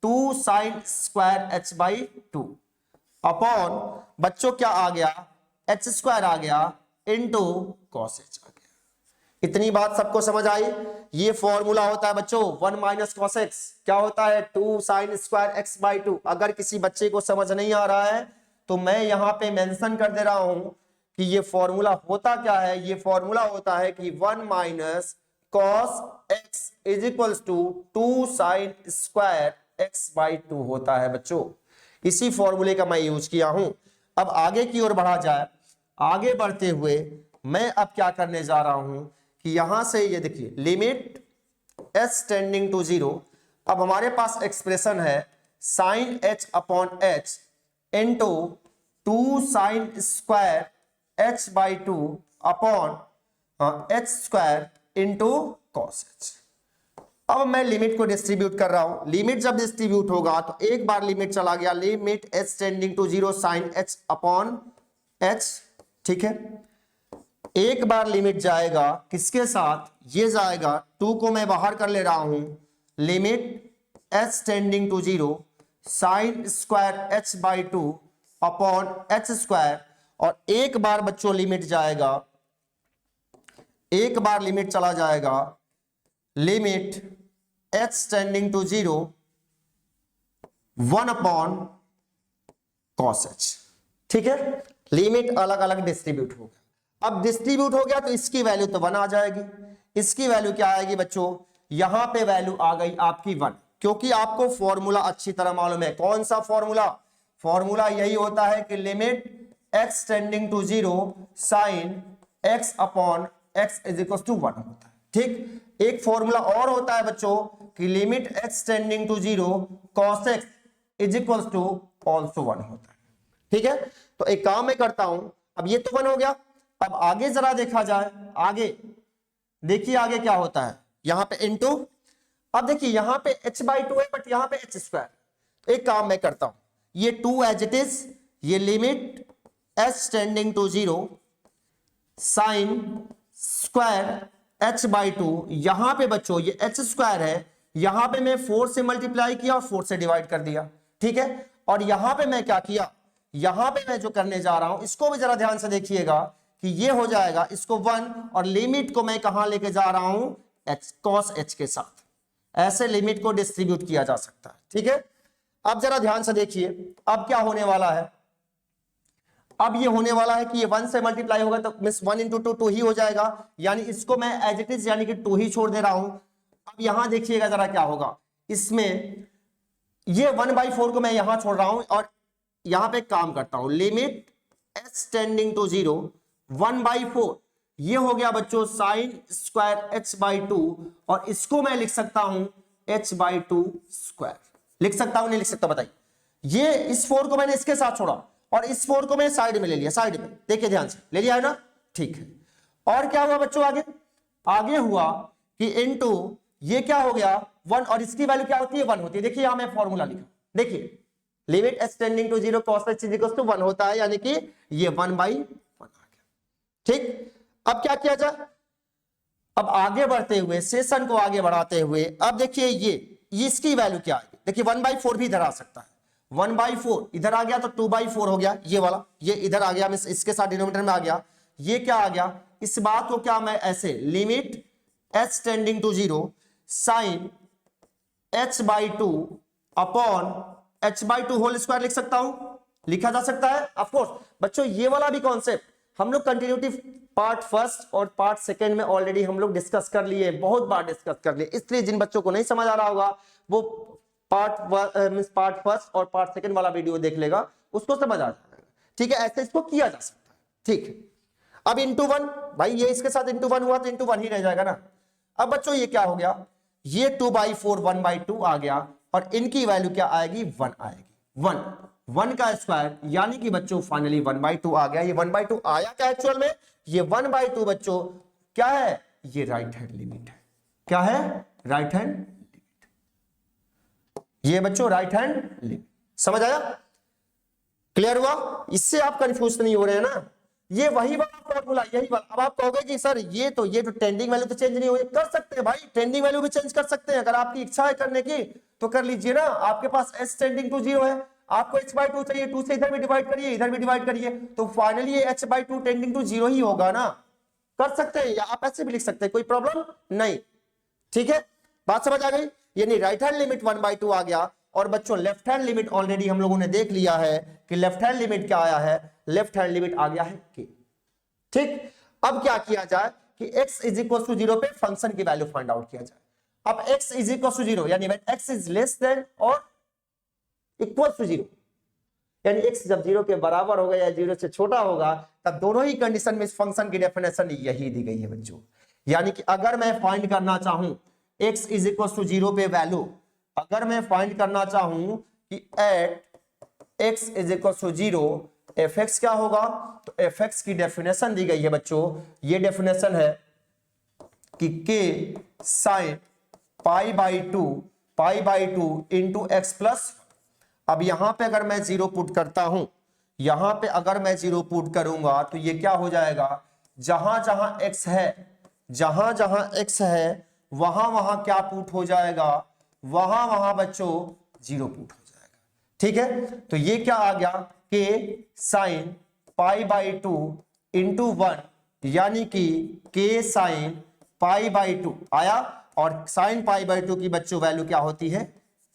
S1: 2 sin² h/2 अपॉन बच्चों क्या आ गया, h² आ गया इंटू cos h आ गया। इतनी बात सबको समझ आई। ये फॉर्मूला होता है बच्चों 1 माइनस कॉस एक्स, क्या होता है 2 साइन स्क्वायर एक्स बाई 2। अगर किसी बच्चे को समझ नहीं आ रहा है तो मैं यहां पे मेंशन कर दे रहा हूं कि ये फॉर्मूला होता क्या है। ये फॉर्मूला होता है कि 1 minus cos x is equals to 2 sine square x by 2 होता है बच्चों। इसी फॉर्मूले का मैं यूज किया हूं। अब आगे की ओर बढ़ा जाए, आगे बढ़ते हुए मैं अब क्या करने जा रहा हूं कि यहां से ये देखिए लिमिट एच टेंडिंग टू 0। अब हमारे पास एक्सप्रेशन है sine h upon h into 2 sine square h by 2 upon h square into cos h. अब मैं लिमिट को डिस्ट्रीब्यूट कर रहा हूं। लिमिट जब डिस्ट्रीब्यूट होगा तो एक बार लिमिट चला गया, limit h tending to 0 sine h upon h, ठीक है। एक बार लिमिट जाएगा किसके साथ, ये जाएगा 2 को मैं बाहर कर ले रहा हूं, limit h tending to 0 sine square h by 2 upon h square. और एक बार बच्चों लिमिट जाएगा, एक बार लिमिट चला जाएगा, limit h tending to 0 1 upon cos h, ठीक है। लिमिट अलग अलग डिस्ट्रीब्यूट हो गया। अब डिस्ट्रीब्यूट हो गया तो इसकी वैल्यू तो 1 आ जाएगी। इसकी वैल्यू क्या आएगी बच्चों, यहां पे वैल्यू आ गई आपकी 1, क्योंकि आपको फॉर्मूला अच्छी तरह मालूम है। कौन सा फॉर्मूला, फॉर्मूला यही होता है कि limit x tending to 0 sine x upon x is equal to 1 होता है, ठीक। एक फॉर्मूला और होता है बच्चों कि limit x tending to 0 cos x is equal to also 1 होता है, ठीक है। तो एक काम मैं करता हूं, अब ये तो 1 हो गया। अब आगे जरा देखा जाए, आगे देखिए आगे क्या होता है, यहां पे इनटू, अब देखिए यहां पे h बाई 2 है बट यहां पे h स्क्वायर। एक काम मैं करता हूं, ये 2 एज इट इज, ये limit h tending to 0 sine square h by 2, यहां पे बच्चों ये h स्क्वायर है, यहां पे मैं 4 से मल्टीप्लाई किया और 4 से डिवाइड कर दिया, ठीक है। और यहां पे मैं क्या किया, यहां पे मैं जो करने जा रहा हूं इसको भी जरा ध्यान से देखिएगा कि ये हो जाएगा इसको 1 और लिमिट को मैं कहां लेके जा रहा हूं, h cos h के साथ। ऐसे लिमिट को डिस्ट्रीब्यूट किया जा सकता है, ठीक है। अब जरा ध्यान से देखिए, अब क्या होने वाला है, अब ये होने वाला है कि ये 1 से मल्टीप्लाई होगा तो मिस 1 इंटू 2 2 ही हो जाएगा, यानी इसको मैं एज इट इज यानी कि 2 ही छोड़ दे रहा हूं। अब यहां देखिएगा जरा क्या होगा, इसमें ये 1/4 को मैं यहां छोड़ रहा हूं और यहां पे काम करता हूं, लिमिट h टेंडिंग टू 0 1/4, ये हो गया बच्चों साइन स्क्वायर h बाई 2, और इसको मैं लिख सकता हूं h बाई 2 स्क्वायर। लिख सकता हूं नहीं लिख सकता बताइए। ये इस 4 को मैंने इसके साथ छोड़ा और इस 4 को मैं साइड में ले लिया, साइड में देखिए ध्यान से ले लिया है ना, ठीक है। और क्या हुआ बच्चों, आगे आगे हुआ कि इनटू ये क्या हो गया 1 और इसकी वैल्यू क्या होती है 1 होती है। देखिए यहां मैं फॉर्मूला लिखा, देखिए limit h tending to 0 cos h is equal to 1 होता है, यानी कि ये 1/1 आ गया, ठीक। अब क्या किया जाए, अब आगे बढ़ते हुए सेशन को आगे बढ़ाते हुए अब देखिए ये इसकी वैल्यू क्या है, देखिए 1/4 भी इधर आ सकता है, 1/4 इधर आ गया तो 2/4 हो गया, ये वाला ये इधर आ गया, इसके साथ डिनोमिनेटर में आ गया, ये क्या आ गया, इस बात को क्या मैं ऐसे limit h tending to 0 sine h by 2 upon h by 2 whole square लिख सकता हूं, लिखा जा सकता है ऑफ कोर्स। बच्चों ये वाला भी कॉन्सेप्ट हम लोग कंटिन्यूटी पार्ट फर्स्ट और पार्ट सेकंड में ऑलरेडी हम लोग डिस्कस कर लिए, बहुत बार डिस्कस कर लिए, इसलिए जिन बच्चों को नहीं समझ आ रहा होगा वो पार्ट फर्स्ट और पार्ट सेकंड वाला वीडियो देख लेगा, उसको समझ आ जाएगा, ठीक है। ऐसे इसको किया जा सकता है, ठीक है। अब इंटू 1, भाई ये इसके साथ इंटू 1 हुआ तो इंटू 1 ही रह जाएगा ना। अब बच्चों ये क्या हो गया, ये 2/4 1/2 आ गया और इनकी वैल्यू क्या आएगी 1 आएगी, 1 का स्क्वायर, यानी कि बच्चों फाइनली 1/2 आ गया। ये 1/2 आया क्या एक्चुअल में, ये 1/2 बच्चों क्या है, ये राइट हैंड लिमिट है। क्या है, राइट हैंड लिमिट, ये बच्चों राइट हैंड लिमिट। समझ आया, क्लियर हुआ, इससे आप कंफ्यूज नहीं हो रहे हैं ना। ये वही वाला फॉर्मूला, यही वाला। अब आप कहोगे कि सर ये तो ट्रेंडिंग वैल्यू तो चेंज नहीं हुई, कर सकते हैं भाई, ट्रेंडिंग वैल्यू भी चेंज कर सकते हैं, अगर आपकी इच्छा है करने की तो कर लीजिए ना। आपके पास h टेंडिंग टू 0 है, आपको h/2 चाहिए, 2 से इधर भी डिवाइड करिए, इधर भी डिवाइड करिए, तो फाइनली ये h/2 टेंडिंग टू 0 ही होगा ना। कर सकते हैं या आप ऐसे भी लिख सकते हैं, कोई प्रॉब्लम नहीं। ठीक है, बात समझ आ गई। यानी राइट हैंड लिमिट 1/2 आ गया। और बच्चों लेफ्ट हैंड लिमिट ऑलरेडी हम लोगों ने देख लिया है कि लेफ्ट हैंड लिमिट क्या आया है, लेफ्ट हैंड लिमिट आ गया है k। ठीक, अब क्या किया जाए कि x इज इक्वल टू 0 पे फंक्शन की वैल्यू फाइंड आउट किया जाए। अब x इज इक्वल टू 0 यानी when x is less than और इक्वल टू 0, यानी x जब 0 के बराबर होगा या 0 से छोटा होगा, तब दोनों ही कंडीशन में इस फंक्शन की डेफिनेशन यही दी गई है बच्चों। यानी कि अगर मैं फाइंड करना चाहूं x इज इक्वल टू 0 पे वैल्यू, अगर मैं फाइंड करना चाहूं कि at x is equal to 0 fx क्या होगा, तो fx की डेफिनेशन दी गई है बच्चों। ये डेफिनेशन है कि k sin π/2 into x plus. अब यहां पे अगर मैं 0 पुट करता हूं, यहां पे अगर मैं 0 पुट करूंगा तो ये क्या हो जाएगा, जहां जहां x है, जहां जहां x है वहां वहां क्या पुट हो जाएगा, वहां वहां बच्चों 0 पुट हो जाएगा। ठीक है, तो ये क्या आ गया k sin π/2 इंटू 1, यानी कि k sin π/2 आया। और sin π/2 की बच्चों वैल्यू क्या होती है,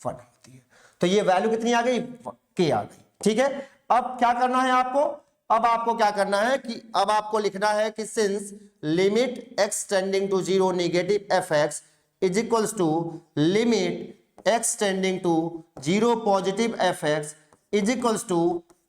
S1: 1 होती है। तो ये वैल्यू कितनी आ गई, k आ गई। ठीक है, अब क्या करना है आपको, अब आपको क्या करना है कि अब आपको लिखना है कि since limit x tending to 0 negative fx is equals to limit x tending to 0 positive fx is equals to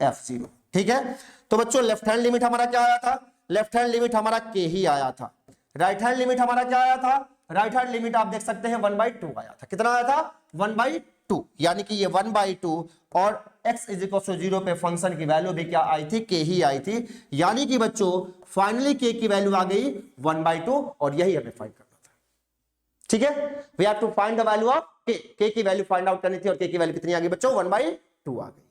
S1: f0। ठीक है, तो बच्चों लेफ्ट हैंड लिमिट हमारा क्या आया था, लेफ्ट हैंड लिमिट हमारा k ही आया था। राइट हैंड लिमिट हमारा क्या आया था, राइट हैंड लिमिट आप देख सकते हैं 1/2 आया था। कितना आया था, 1/2, यानी कि ये 1/2 और x इज इक्वल टू 0 पे फंक्शन की वैल्यू भी क्या आई थी, k ही आई थी। यानी कि बच्चों फाइनली k की वैल्यू आ गई 1/2 और यही हमें फाइंड करना था। ठीक है, we have to find the value of k की वैल्यू फाइंड आउट करनी थी और k की वैल्यू कितनी आ गई बच्चों, 1/2 आ गई।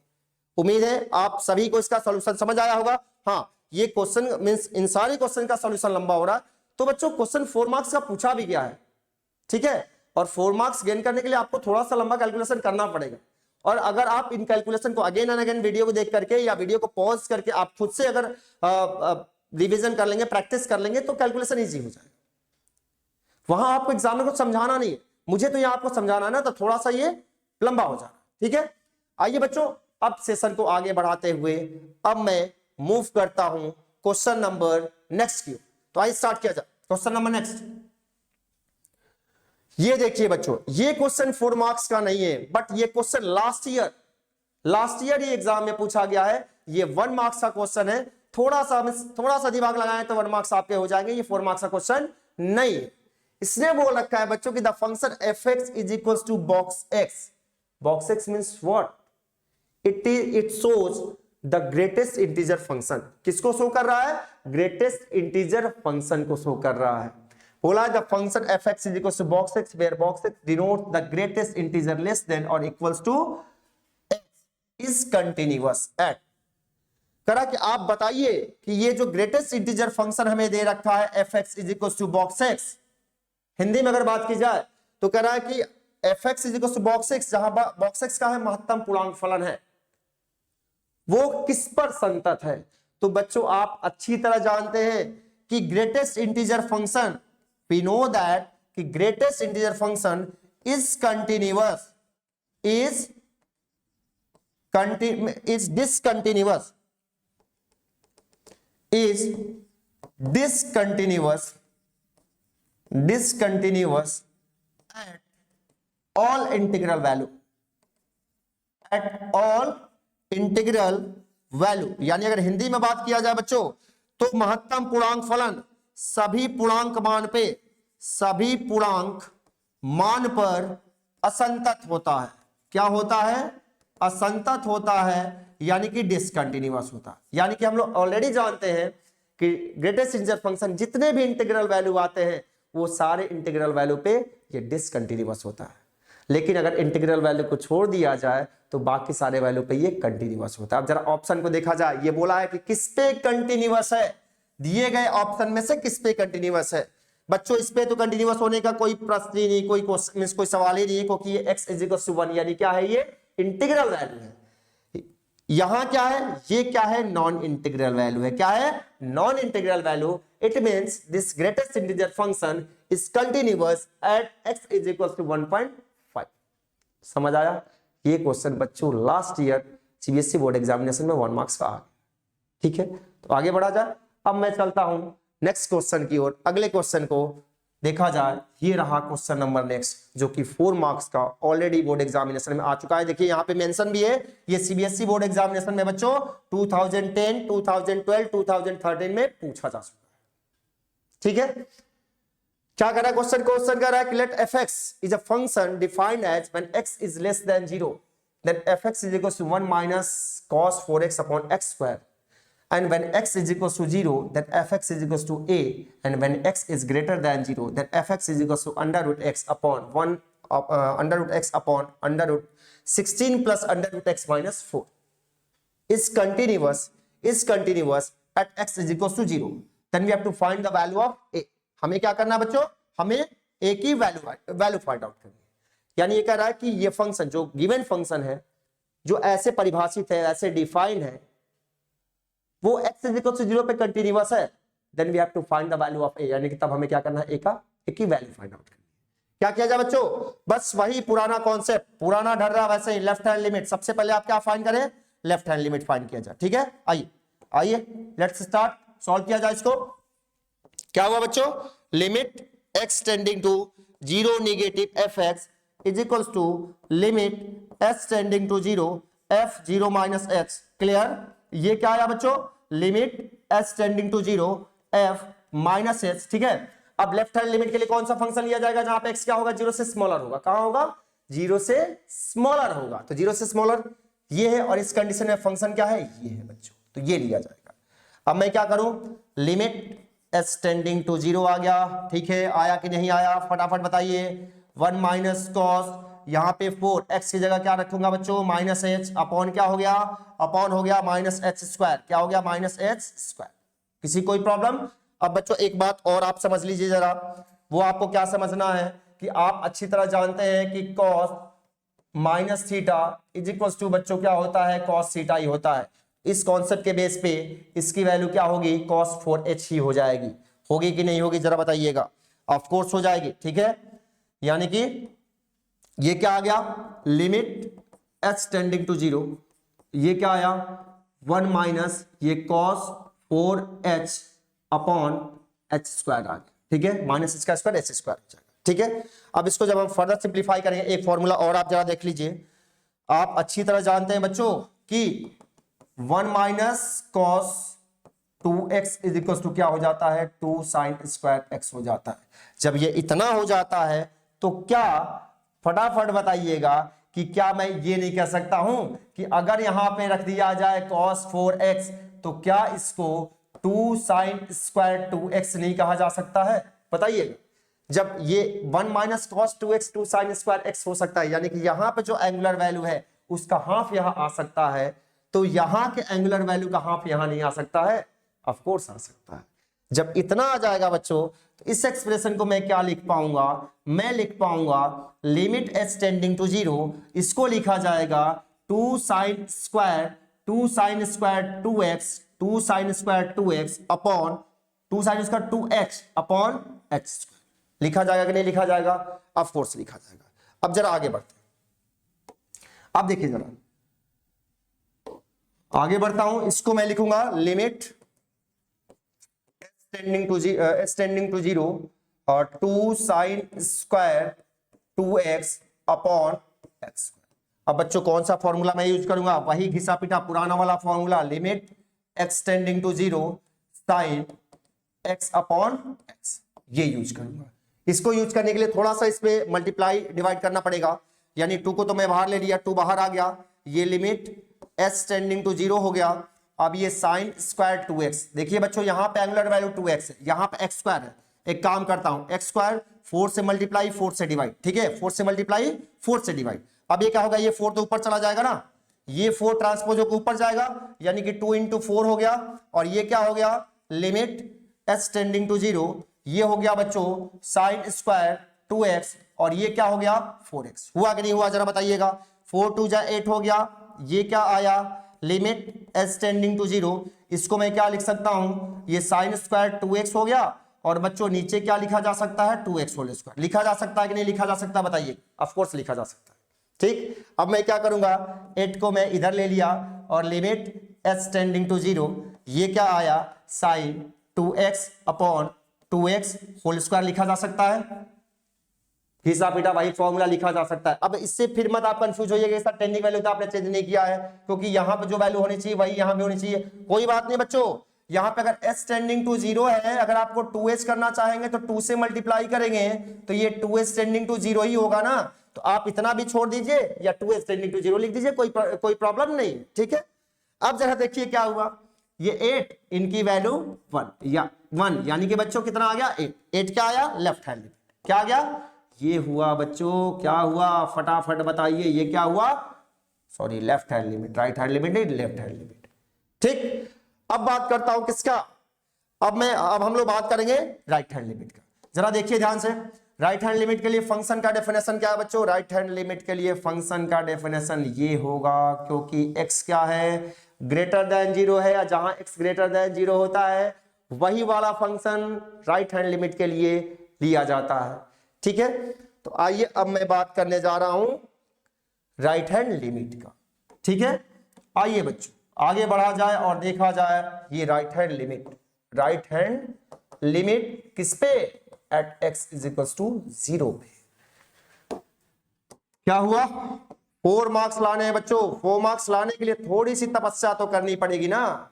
S1: उम्मीद है आप सभी को इसका सॉल्यूशन समझ आया होगा। हाँ, ये क्वेश्चन मींस इन सारे क्वेश्चन का सॉल्यूशन लंबा हो रहा है, तो बच्चों क्वेश्चन 4 मार्क्स का पूछा भी गया है। ठीक है, और 4 मार्क्स गेन करने के लिए आपको थोड़ा सा लंबा कैलकुलेशन करना पड़ेगा। और अगर आप इन कैलकुलेशन को अगेन एंड अगेन वीडियो को देख करके या वीडियो को पॉज करके आप खुद से अगर रिवीजन कर लेंगे, प्रैक्टिस कर लेंगे, तो कैलकुलेशन इजी हो जाएगा। वहां आपको एग्जामिनर को समझाना नहीं है, मुझे तो यहां आपको समझाना है ना, तो थोड़ा सा ये लंबा हो जाना। ठीक है, आइए बच्चों अब सेशन को आगे बढ़ाते हुए अब मैं मूव करता हूं क्वेश्चन नंबर नेक्स्ट की। तो आइए स्टार्ट किया जाए क्वेश्चन नंबर नेक्स्ट। ये देखिए बच्चों, ये क्वेश्चन 4 मार्क्स का नहीं है, बट ये क्वेश्चन लास्ट ईयर ये एग्जाम में पूछा गया है। ये 1 मार्क्स का क्वेश्चन है। थोड़ा सा दिमाग लगाएं तो 1 मार्क्स आपके हो जाएंगे। ये 4 मार्क्स का क्वेश्चन नहीं है। इसने बोल रखा है बच्चों की the function fx is equal to box x। Box x means what, it shows the greatest integer function. किसको शो कर रहा है, ग्रेटेस्ट इंटीजर फंक्शन को शो कर रहा है। बोला the function fx is equal to box x where box x denote the greatest integer less than और equals to x is continuous at. करा कि आप बताइए कि ये जो ग्रेटेस्ट इंटीजर फंक्शन हमें दे रखा है fx is equal to box x, Hindi में अगर बात की जाए तो कह रहा है कि fx is equal to box x, जहां बॉक्स x का है महत्तम पूर्णांक फलन है, वो किस पर संतत है। तो बच्चों आप अच्छी तरह जानते हैं कि greatest integer function, we know that कि greatest integer function is continuous, is discontinuous at all integral value, यानी अगर हिंदी में बात किया जाए बच्चों तो महत्तम पूर्णांक फलन सभी पूर्णांक मान पर असंतत होता है। क्या होता है, असंतत होता है, यानी कि डिसकंटिन्यूअस होता है। यानी कि हम लोग ऑलरेडी जानते हैं कि ग्रेटेस्ट इंटीजर फंक्शन जितने भी इंटीग्रल वैल्यू आते हैं वो सारे इंटीग्रल वैल्यू पे ये डिसकंटिन्यूअस होता है। लेकिन अगर इंटीग्रल वैल्यू को छोड़ दिया जाए तो बाकी सारे वैल्यू पे ये कंटिन्यूअस होता है। अब जरा ऑप्शन को देखा जाए, ये बोला है कि किस पे कंटिन्यूअस है, दिए गए ऑप्शन में से किस पे कंटिन्यूअस है। बच्चों इस पे तो कंटिन्यूअस होने का कोई प्रश्न ही नहीं, कोई सवाल ही नहीं है, क्योंकि ये x इज इक्वल टू 1 यानी क्या है, ये इंटीग्रल वैल्यू है। यहां क्या है, ये क्या है, नॉन इंटीग्रल वैल्यू है। क्या है, non integral value. It means this greatest integer function is continuous at x is equal to 1.5। समझ आया? ये क्वेश्चन बच्चों last year CBSE board examination में 1 मार्क्स का आ गया। ठीक है, तो आगे बढ़ा जाए। अब मैं चलता हूं नेक्स्ट क्वेश्चन की ओर। अगले क्वेश्चन को देखा जाए, ये रहा क्वेश्चन नंबर नेक्स्ट, जो कि 4 मार्क्स का ऑलरेडी बोर्ड एग्जामिनेशन में आ चुका है। देखिए यहां पे मेंशन भी है, ये सीबीएसई बोर्ड एग्जामिनेशन में बच्चों 2010, 2012, 2013 में पूछा जा चुका है। ठीक है, क्या कर रहा है क्वेश्चन? क्वेश्चन कर रहा है कि let fx is a function defined as when x is less than 0, then fx is equal to 1 minus cos 4x upon x square, and when x is equals to 0 then fx is equals to a, and when x is greater than 0 then fx is equals to under root x upon 1 under root x upon under root 16 plus under root x minus 4 is continuous at x is equals to 0, then we have to find the value of a। हमें क्या करना है बच्चों? हमें a की value find out करनी है। यानी ये कह रहा है कि ये फंक्शन जो गिवन फंक्शन है, जो ऐसे परिभाषित है, ऐसे डिफाइंड है, वो x इज इक्वल टू 0 पे कंटीन्यूअस है, then we have to find the value of a। यानी कि तब हमें क्या करना है, a की वैल्यू फाइंड आउट करनी है। क्या किया जाए बच्चों? बस वही पुराना कॉन्सेप्ट, पुराना ढर रहा वैसे ही, लेफ्ट हैंड लिमिट। सबसे पहले आप क्या फाइंड करें? लेफ्ट हैंड लिमिट फाइंड किया जाए। ठीक है, आइए लेट्स स्टार्ट, सॉल्व किया जाए इसको। क्या हुआ बच्चों? Limit x tending to 0 negative fx is equals to limit s tending to 0 f 0 minus h। Clear? ये क्या आया बच्चों? Limit s tending to 0 f minus h। ठीक है, अब लेफ्ट हैंड लिमिट के लिए कौन सा फंक्शन लिया जाएगा जहां पे x क्या होगा? 0 से स्मॉलर होगा। कहां होगा? 0 से स्मॉलर होगा। तो 0 से स्मॉलर ये है, और इस कंडीशन में फंक्शन क्या है? ये है बच्चों, तो ये लिया जाएगा। अब मैं क्या करूं? लिमिट s टेंडिंग टू 0 आ गया। ठीक है, आया कि नहीं आया? फटाफट बताइए। 1 माइनस कॉस, यहां पे 4, x की जगह क्या रखूंगा बच्चों? माइनस h अपॉन क्या हो गया? अपॉन हो गया माइनस h स्क्वायर। क्या हो गया? Minus h square. किसी कोई प्रॉब्लम? अब बच्चों एक बात और आप समझ लीजिए जरा, वो आपको क्या समझना है कि आप अच्छी तरह जानते हैं कि cos minus theta is equal to बच्चों क्या होता है? cos थीटा ही होता है। इस कॉन्सेप्ट के बेस पे इसकी वैल्यू क्या होगी? cos 4h ही हो जाएगी। होगी कि नहीं होगी जरा बताइएगा? ऑफ कोर्स हो जाएगी। ठीक है, यानी कि ये क्या आ गया? लिमिट h टेंडिंग टू 0, ये क्या आया? 1 माइनस ये cos 4h upon h square आ गया। ठीक है, माइनस h का स्क्वायर h स्क्वायर हो जाएगा। ठीक है, अब इसको जब हम फर्दर सिंप्लीफाई करेंगे, एक फॉर्मूला और आप जरा देख लीजिए। आप अच्छी तरह जानते हैं बच्चों कि 1 minus cos 2x is equal to क्या हो जाता है? 2 साइन स्क्वायर x हो जाता है। जब ये इतना हो जाता है तो क्या, फटाफट बताइएगा कि क्या मैं ये नहीं कह सकता हूं कि अगर यहां पे रख दिया जाए cos 4x तो क्या इसको 2 साइन स्क्वायर 2x नहीं कहा जा सकता है? बताइएगा। जब ये 1 minus cos 2x 2 sine square x हो सकता है, यानी कि यहां पे जो एंगुलर वैल्यू है उसका हाफ यहां आ सकता है, तो यहां के एंगुलर वैल्यू का हाफ यहां नहीं आ सकता है? ऑफ कोर्स आ सकता है। जब इतना आ जाएगा बच्चों, तो इस एक्सप्रेशन को मैं क्या लिख पाऊंगा? मैं लिख पाऊंगा लिमिट s टेंडिंग टू 0, इसको लिखा जाएगा 2 sine square 2x 2 sine square 2x upon 2 sine square 2h upon h square. लिखा जाएगा कि नहीं लिखा जाएगा? ऑफ कोर्स लिखा जाएगा। अब जरा आगे बढ़ते हैं। अब देखिए जरा आगे बढ़ता हूं, इसको मैं लिखूंगा लिमिट s टेंडिंग टू 0 और 2 sine square 2x upon x। अब बच्चों कौन सा फॉर्मूला मैं यूज करूंगा? वही घिसा पिटा पुराना वाला formula, limit x tending to 0 sine x upon x, ये यूज करूंगा। इसको यूज करने के लिए थोड़ा सा इसमें मल्टीप्लाई डिवाइड करना पड़ेगा, यानी 2 को तो मैं बाहर ले लिया, 2 बाहर आ गया, ये लिमिट s टेंडिंग टू 0 हो गया। अब ये साइन स्क्वायर 2x, देखिए बच्चों यहां पे एंगुलर वैल्यू 2x है, यहां पे x स्क्वायर है। एक काम करता हूं, x स्क्वायर 4 से मल्टीप्लाई 4 से डिवाइड। ठीक है, 4 से मल्टीप्लाई 4 से डिवाइड। अब ये क्या होगा? ये 4 तो ऊपर चला जाएगा ना, ये 4 ट्रांसपोज होकर ऊपर जाएगा, यानी कि 2 इंटू 4 हो गया। और ये क्या हो गया? लिमिट s टेंडिंग टू 0, ये हो गया बच्चों साइन स्क्वायर 2x, और ये क्या हो गया? 4x। हुआ कि नहीं हुआ जरा बताइएगा? 4 2 जा 8 हो गया। ये क्या आया? लिमिट एस टेंडिंग टू 0, इसको मैं क्या लिख सकता हूं, ये साइन स्क्वायर 2x हो गया, और बच्चों नीचे क्या लिखा जा सकता है, 2x होल स्क्वायर। लिखा जा सकता है कि नहीं लिखा जा सकता, बताइए। ऑफ कोर्स लिखा जा सकता है। ठीक, अब मैं क्या करूंगा, 8 को मैं इधर ले लिया और लिमिट एस टेंडिंग टू 0, ये क्या आया, sign 2x upon 2x whole square लिखा जा सकता है। घिसा पीटा वही फॉर्मूला लिखा जा सकता है। अब इससे फिर मत आप कंफ्यूज होइएगा, इसका टेंडिंग वैल्यू तो आपने चेंज नहीं किया है, क्योंकि यहाँ पे जो वैल्यू होनी चाहिए वही यहाँ पे होनी चाहिए। कोई बात नहीं बच्चों, यहाँ पे अगर s टेंडिंग टू 0 है, अगर आपको 2h करना चाहेंगे तो 2 से मल्टीप्लाई करेंगे तो ये 2h टेंडिंग टू 0 ही होगा ना, तो आप इतना भी छोड़ दीजिए या 2h टेंडिंग टू 0 लिख दीजिए, कोई प्रॉब्लम नहीं। ठीक है, अब जरा देखिए क्या हुआ, ये 8 इनकी वैल्यू 1 यानी कि बच्चों कितना आ गया, 8 क्या आया, लेफ्ट हैंड लिमिट। क्या आ गया, ये हुआ बच्चों, क्या हुआ फटाफट बताइए, ये क्या हुआ, sorry left hand limit, right hand limit नहीं, लेफ्ट हैंड लिमिट। ठीक, अब बात करता हूं किसका, अब हम लोग बात करेंगे राइट हैंड लिमिट का। जरा देखिए ध्यान से, राइट हैंड लिमिट के लिए फंक्शन का डेफिनेशन क्या है बच्चों, राइट हैंड लिमिट के लिए फंक्शन का डेफिनेशन ये होगा, क्योंकि x क्या है, ग्रेटर देन 0 है, या जहां x ग्रेटर देन 0 होता है वही वाला फंक्शन राइट हैंड लिमिट के लिए लिया जाता है। ठीक है, तो आइए अब मैं बात करने जा रहा हूं राइट हैंड लिमिट का। ठीक है, आइए बच्चों आगे बढ़ा जाए और देखा जाए ये राइट हैंड लिमिट किस पे, at x is equal to 0 पे। क्या हुआ, 4 मार्क्स लाने हैं बच्चों, 4 मार्क्स लाने के लिए थोड़ी सी तपस्या तो करनी पड़ेगी ना,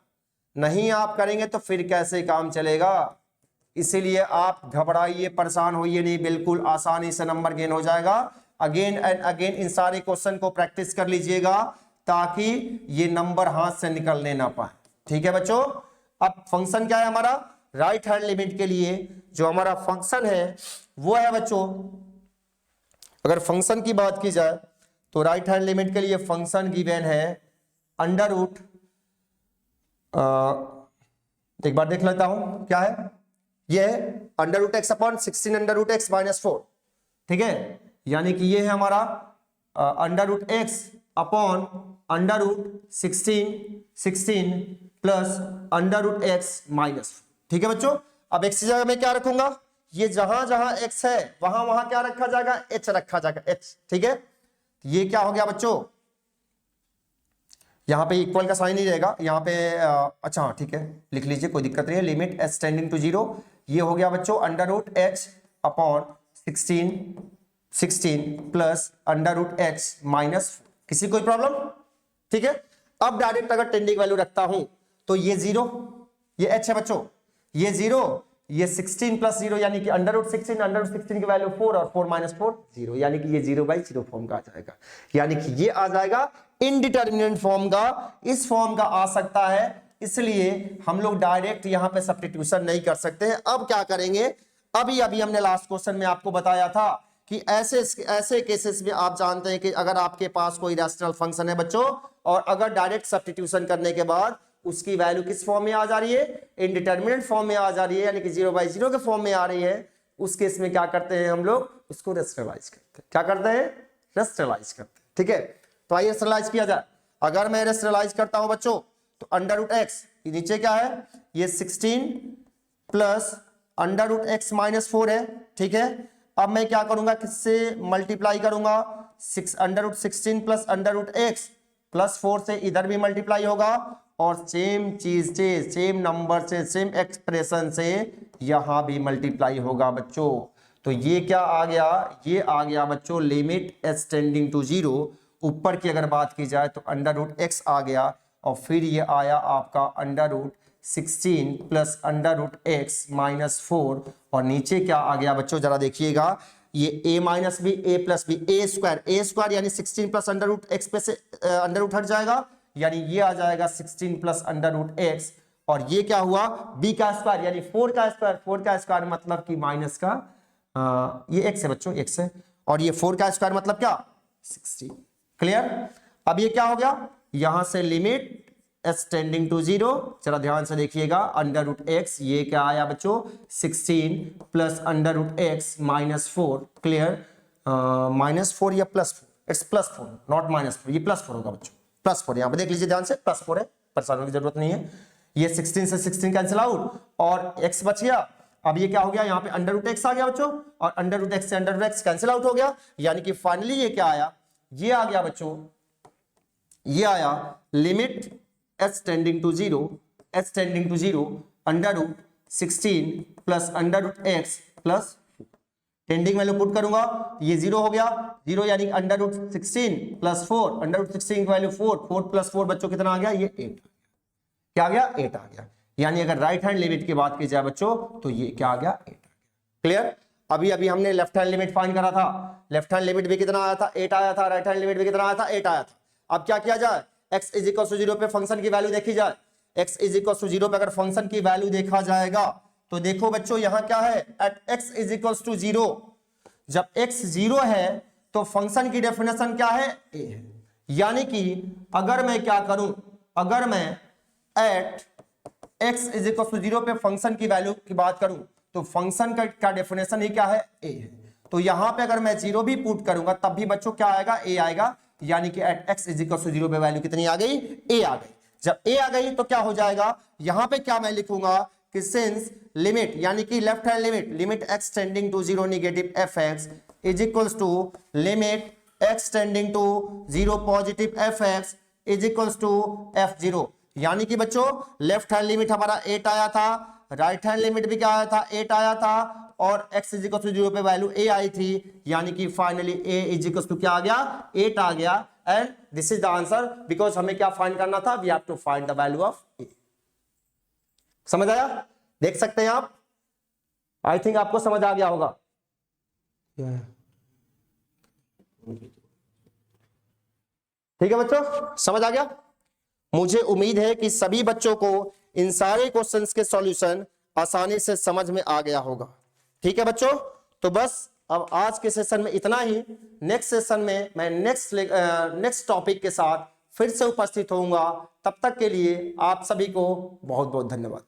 S1: नहीं आप करेंगे तो फिर कैसे काम चलेगा। इसीलिए आप घबराइए, परेशान होइए नहीं, बिल्कुल आसानी से नंबर गेन हो जाएगा। अगेन एंड अगेन इन सारे क्वेश्चन को प्रैक्टिस कर लीजिएगा ताकि ये नंबर हाथ से निकलने ना पाए। ठीक है बच्चों, अब फंक्शन क्या है हमारा, राइट हैंड लिमिट के लिए जो हमारा फंक्शन है वो है बच्चों, अगर फंक्शन की बात की जाए तो राइट हैंड लिमिट के लिए फंक्शन गिवन है अंडर रूट, एक बार देख लेता हूं क्या है, ये है under root x upon 16 under root x minus 4। ठीक है, यानी कि ये है हमारा under root x upon under root 16 plus under root x minus 4। ठीक है बच्चों, अब एक्स की जगह मैं क्या रखूंगा, ये जहां जहां एक्स है वहां वहां क्या रखा जाएगा, एच रखा जाएगा, एच। ठीक है, ये क्या हो गया बच्चों, यहां पे इक्वल का साइन ही रहेगा यहाँ पे, अच्छा हाँ ठीक है लिख लीजिए, कोई दिक्कत नहीं है। लिमिट एच टेंडिंग टू 0, ये हो गया बच्चों under root h upon 16 plus under root x minus, किसी कोई प्रॉब्लम। ठीक है, अब डायरेक्ट अगर टेंडिंग वैल्यू रखता हूं तो ये 0, ये एच है बच्चों, ये 0, ये 16 प्लस 0 यानी कि अंडर रूट 16 की वैल्यू 4 और 4 माइनस 4 0, यानी कि ये 0/0 फॉर्म का आ जाएगा, यानी कि ये आ जाएगा इनडिटरमिनेट फॉर्म का, इस फॉर्म का आ सकता है। इसलिए हम लोग डायरेक्ट यहां पे सब्स्टिट्यूशन नहीं कर सकते हैं। अब क्या करेंगे, अभी हमने लास्ट क्वेश्चन में आपको बताया था कि ऐसे केसेस में आप जानते हैं कि अगर आपके पास कोई रैशनल फंक्शन है बच्चों, और अगर डायरेक्ट सब्स्टिट्यूशन करने के बाद उसकी वैल्यू किस फॉर्म में आ जा रही है, इनडिटरमिनेट फॉर्म में आ जा रही है, यानी कि 0/0 के फॉर्म में आ रही है, उस केस में क्या करते हैं हम लोग, उसको रेशनलाइज करते हैं। क्या करते हैं, रेशनलाइज करते हैं। ठीक है, तो आइए रेशनलाइज किया जाए। अगर मैं रेशनलाइज करता हूं बच्चों तो अंडर रूट एक्स, नीचे क्या है, ये 16 plus under root x minus 4 है। ठीक है, अब मैं क्या करूंगा, किससे मल्टीप्लाई करूंगा, under root 16 plus under root x plus 4 से इधर भी मल्टीप्लाई होगा, और सेम चीज से, सेम नंबर से, सेम एक्सप्रेशन से यहां भी मल्टीप्लाई होगा बच्चों। तो ये क्या आ गया, ये आ गया बच्चों लिमिट एच टेंडिंग टू 0। ऊपर की अगर बात की जाए तो अंडर रूट एक्स आ गया, और फिर ये आया आपका under root 16 plus under root x minus 4, और नीचे क्या आ गया बच्चों, जरा देखिएगा, ये a minus B, a plus B, A square यानी 16 प्लस अंडर रूट एक्स पे से अंडर रूट हट जाएगा, यानी ये आ जाएगा 16 प्लस अंडर रूट एक्स, और ये क्या हुआ, b का स्क्वायर यानी 4 का स्क्वायर मतलब कि माइनस का, ये x है बच्चों, x है, और ये 4 का स्क्वायर मतलब क्या, 16। क्लियर, अब ये क्या हो गया, यहां से लिमिट एच टेंडिंग टू 0, जरा ध्यान से देखिएगा, अंडर रूट एक्स, ये क्या आया बच्चों, 16 plus under root x minus 4। Clear, minus 4 या plus 4, it's plus 4 not minus 4, ये प्लस 4 होगा बच्चों। +4, यहाँ पे देख लीजिए ध्यान से +4 है, परेशान होने की जरूरत नहीं है। ये 16 से 16 कैंसिल आउट और x बच गया। अब ये क्या हो गया, यहाँ पे √x आ गया बच्चों, और √x से √x कैंसिल आउट हो गया, यानी कि फाइनली ये क्या आया, ये आ गया बच्चों, ये आया limit h tending to 0 √16 plus √x plus tending value put करूंगा, ये 0 हो गया, 0 यानी √16 प्लस 4, √16 की वैल्यू 4 प्लस 4 बच्चों कितना आ गया, ये 8, क्या आ गया, 8 आ गया। यानी अगर राइट हैंड लिमिट की बात की जाए बच्चों तो ये क्या आ गया, 8 आ गया। क्लियर। अभी हमने लेफ्ट हैंड लिमिट फाइंड करा था, लेफ्ट हैंड लिमिट भी कितना आया था, 8 आया था, राइट हैंड लिमिट भी कितना आया था, 8 आया था। अब क्या किया जाए, x इज इक्वल टू 0 पे फंक्शन की वैल्यू देखी जाए, x इज इक्वल टू 0 पे अगर फंक्शन की वैल्यू देखा जाएगा तो देखो बच्चों यहां क्या है, at x is equal to 0, जब x 0 है तो फंक्शन की डेफिनेशन क्या है, a है। यानी कि अगर मैं क्या करूं, अगर मैं at x is equal to 0 पे फंक्शन की वैल्यू की बात करूं तो फंक्शन का डेफिनेशन ही क्या है, a है। तो यहां पे अगर मैं 0 भी पुट करूंगा तब भी बच्चों क्या आएगा, a आएगा। यानी कि at x is equal to 0 पे वैल्यू कितनी आ गई, a आ गई। जब a आ गई तो क्या हो जाएगा, यहां पे क्या मैं लिखूंगा कि सिंस लिमिट यानी कि left hand limit x tending to 0 negative fx is equals to limit x tending to 0 positive fx is equals to f0। यानी कि बच्चों लेफ्ट हैंड लिमिट हमारा 8 आया था, राइट हैंड लिमिट भी क्या आया था, 8 आया था, और x इज इक्वल टू 0 पे वैल्यू a आई थी। यानी कि finally a is equal to क्या आ गया, 8 आ गया। And this is the answer, because हमें क्या फाइंड करना था, we have to find the value of a। समझ आया, देख सकते हैं आप, आई थिंक आपको समझ आ गया होगा। ठीक है बच्चों, समझ आ गया। मुझे उम्मीद है कि सभी बच्चों को इन सारे क्वेश्चंस के सॉल्यूशन आसानी से समझ में आ गया होगा। ठीक है बच्चों, तो बस अब आज के सेशन में इतना ही। नेक्स्ट सेशन में मैं नेक्स्ट टॉपिक के साथ फिर से उपस्थित होऊंगा। तब तक के लिए आप सभी को बहुत बहुत धन्यवाद।